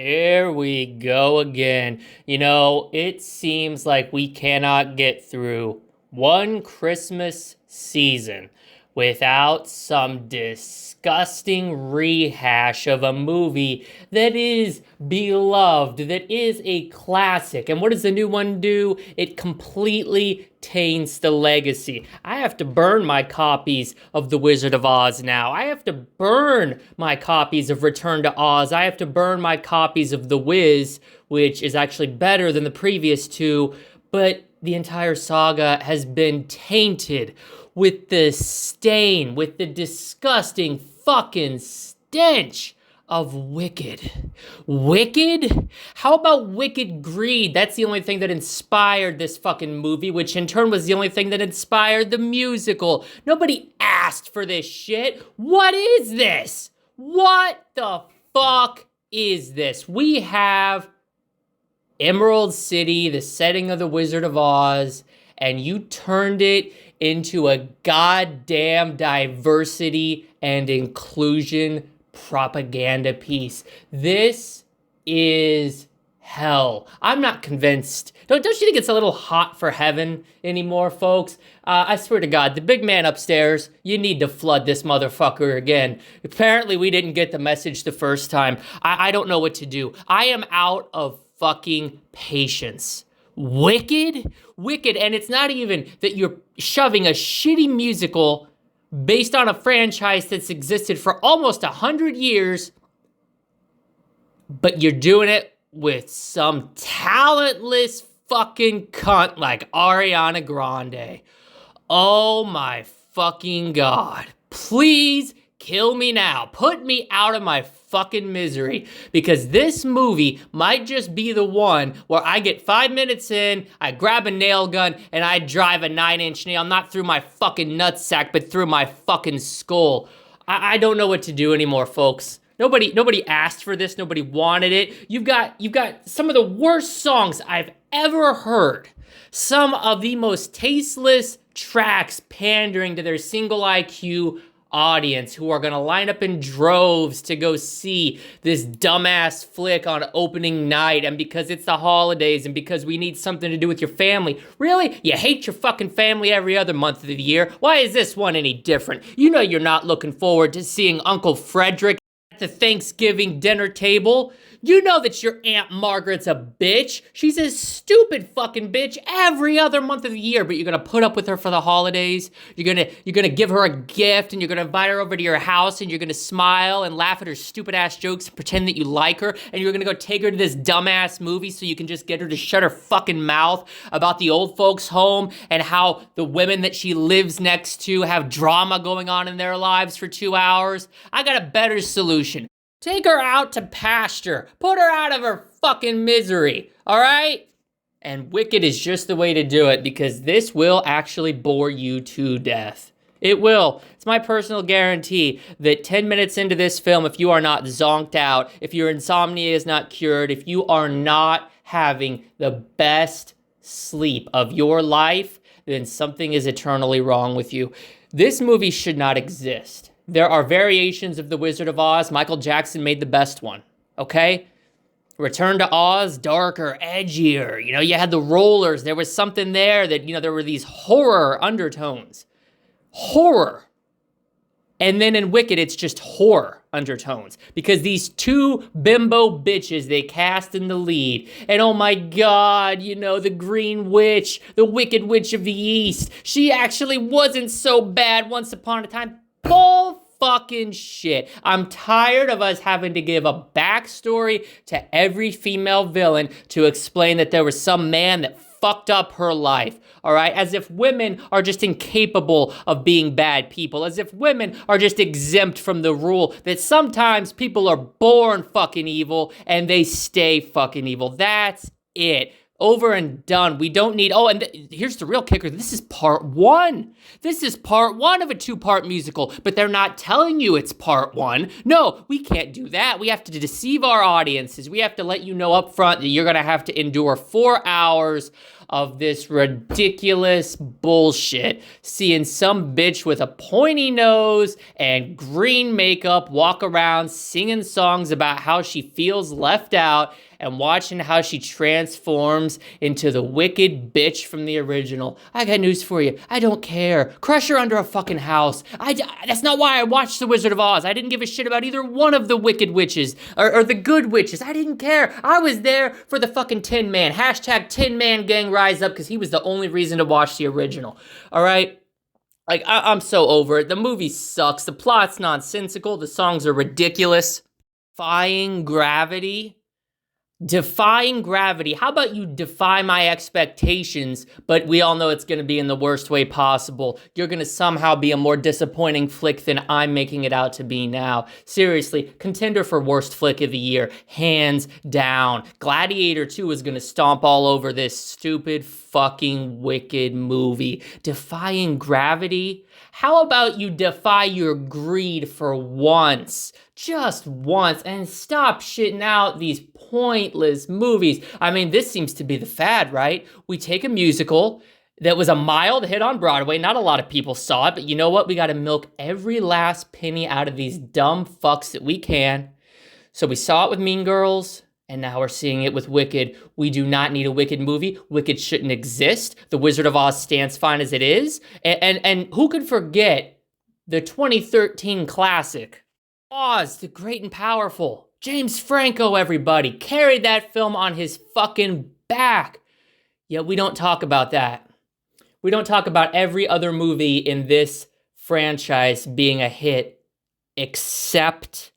Here we go again. It seems like we cannot get through one Christmas season without some disgusting rehash of a movie that is beloved, that is a classic. And what does the new one do? It completely taints the legacy. I have to burn my copies of The Wizard of Oz now. I have to burn my copies of Return to Oz. I have to burn my copies of The Wiz, which is actually better than the previous two, but the entire saga has been tainted with the stain, with the disgusting fucking stench of Wicked. Wicked? How about Wicked Greed? That's the only thing that inspired this fucking movie, which in turn was the only thing that inspired the musical. Nobody asked for this shit. What is this? What the fuck is this? We have Emerald City, the setting of The Wizard of Oz, and you turned it into a goddamn diversity and inclusion propaganda piece. This is hell. I'm not convinced. Don't you think it's a little hot for heaven anymore, folks? I swear to God, the big man upstairs, you need to flood this motherfucker again. Apparently we didn't get the message the first time. I don't know what to do. I am out of fucking patience. Wicked? Wicked, and it's not even that you're shoving a shitty musical based on a franchise that's existed for almost 100 years, but you're doing it with some talentless fucking cunt like Ariana Grande. Oh my fucking God. Please kill me now. Put me out of my fucking misery, because this movie might just be the one where I get 5 minutes in, I grab a nail gun, and I drive a 9-inch nail, not through my fucking nutsack, but through my fucking skull. I don't know what to do anymore, folks. Nobody asked for this. Nobody wanted it. You've got some of the worst songs I've ever heard. Some of the most tasteless tracks pandering to their single IQ audience who are gonna line up in droves to go see this dumbass flick on opening night, and because it's the holidays and because we need something to do with your family. Really? You hate your fucking family every other month of the year? Why is this one any different? You know you're not looking forward to seeing Uncle Frederick at the Thanksgiving dinner table. You know that your Aunt Margaret's a bitch. She's a stupid fucking bitch every other month of the year, but you're gonna put up with her for the holidays. You're gonna give her a gift, and you're gonna invite her over to your house, and you're gonna smile and laugh at her stupid ass jokes and pretend that you like her, and you're gonna go take her to this dumbass movie so you can just get her to shut her fucking mouth about the old folks home and how the women that she lives next to have drama going on in their lives for 2 hours. I got a better solution. Take her out to pasture. Put her out of her fucking misery, all right? And Wicked is just the way to do it, because this will actually bore you to death. It will. It's my personal guarantee that 10 minutes into this film, if you are not zonked out, if your insomnia is not cured, if you are not having the best sleep of your life, then something is eternally wrong with you. This movie should not exist. There are variations of The Wizard of Oz. Michael Jackson made the best one, okay? Return to Oz, darker, edgier. You had the rollers. There was something there that, there were these horror undertones. Horror. And then in Wicked, it's just horror undertones. Because these two bimbo bitches they cast in the lead. And oh my God, the Green Witch, the Wicked Witch of the East. She actually wasn't so bad once upon a time. Bull fucking shit. I'm tired of us having to give a backstory to every female villain to explain that there was some man that fucked up her life, all right? As if women are just incapable of being bad people. As if women are just exempt from the rule that sometimes people are born fucking evil and they stay fucking evil. That's it. Over and done. We don't need... Oh, and here's the real kicker. This is part one. This is part one of a 2-part musical, but they're not telling you it's part one. No, we can't do that. We have to deceive our audiences. We have to let you know up front that you're going to have to endure 4 hours of this ridiculous bullshit. Seeing some bitch with a pointy nose and green makeup walk around singing songs about how she feels left out, and watching how she transforms into the wicked bitch from the original. I got news for you. I don't care. Crush her under a fucking house. That's not why I watched The Wizard of Oz. I didn't give a shit about either one of the wicked witches or the good witches. I didn't care. I was there for the fucking Tin Man. Hashtag Tin Man Gang rise up, because he was the only reason to watch the original. All right? Like, I'm so over it. The movie sucks. The plot's nonsensical. The songs are ridiculous. Defying gravity. How about you defy my expectations, but we all know it's going to be in the worst way possible. You're going to somehow be a more disappointing flick than I'm making it out to be now. Seriously, contender for worst flick of the year, hands down. Gladiator 2 is going to stomp all over this stupid fucking wicked movie. Defying gravity? How about you defy your greed for once? Just once, and stop shitting out these pointless movies. I mean, this seems to be the fad, right? We take a musical that was a mild hit on Broadway. Not a lot of people saw it, but you know what? We got to milk every last penny out of these dumb fucks that we can. So we saw it with Mean Girls, and now we're seeing it with Wicked. We do not need a Wicked movie. Wicked shouldn't exist. The Wizard of Oz stands fine as it is. And who could forget the 2013 classic, Oz, the Great and Powerful? James Franco, everybody, carried that film on his fucking back. Yet we don't talk about that. We don't talk about every other movie in this franchise being a hit except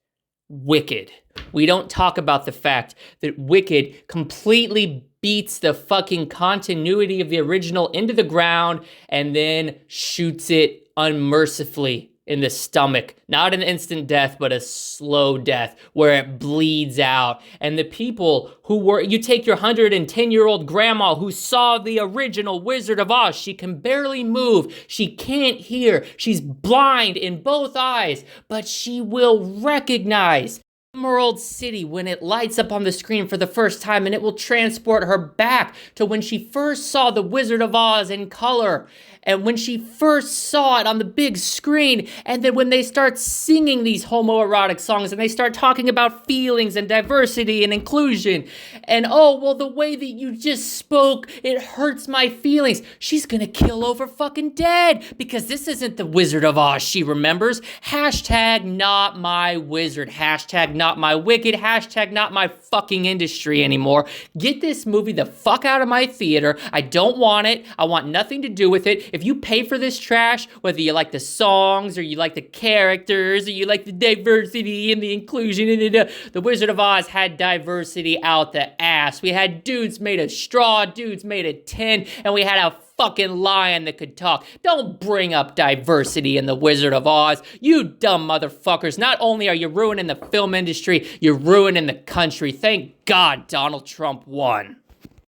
Wicked. We don't talk about the fact that Wicked completely beats the fucking continuity of the original into the ground and then shoots it unmercifully in the stomach. Not an instant death, but a slow death where it bleeds out. And the people who were, you take your 110-year-old grandma who saw the original Wizard of Oz. She can barely move. She can't hear. She's blind in both eyes, but she will recognize Emerald City when it lights up on the screen for the first time, and it will transport her back to when she first saw the Wizard of Oz in color, and when she first saw it on the big screen, and then when they start singing these homoerotic songs and they start talking about feelings and diversity and inclusion, and oh, well, the way that you just spoke, it hurts my feelings. She's gonna kill over fucking dead, because this isn't the Wizard of Oz she remembers. Hashtag not my wizard. Hashtag not my Wicked. Hashtag not my fucking industry anymore. Get this movie the fuck out of my theater. I don't want it. I want nothing to do with it. If you pay for this trash, whether you like the songs or you like the characters or you like the diversity and the inclusion, the Wizard of Oz had diversity out the ass. We had dudes made of straw, dudes made of tin, and we had a fucking lion that could talk. Don't bring up diversity in the Wizard of Oz. You dumb motherfuckers. Not only are you ruining the film industry, you're ruining the country. Thank God Donald Trump won.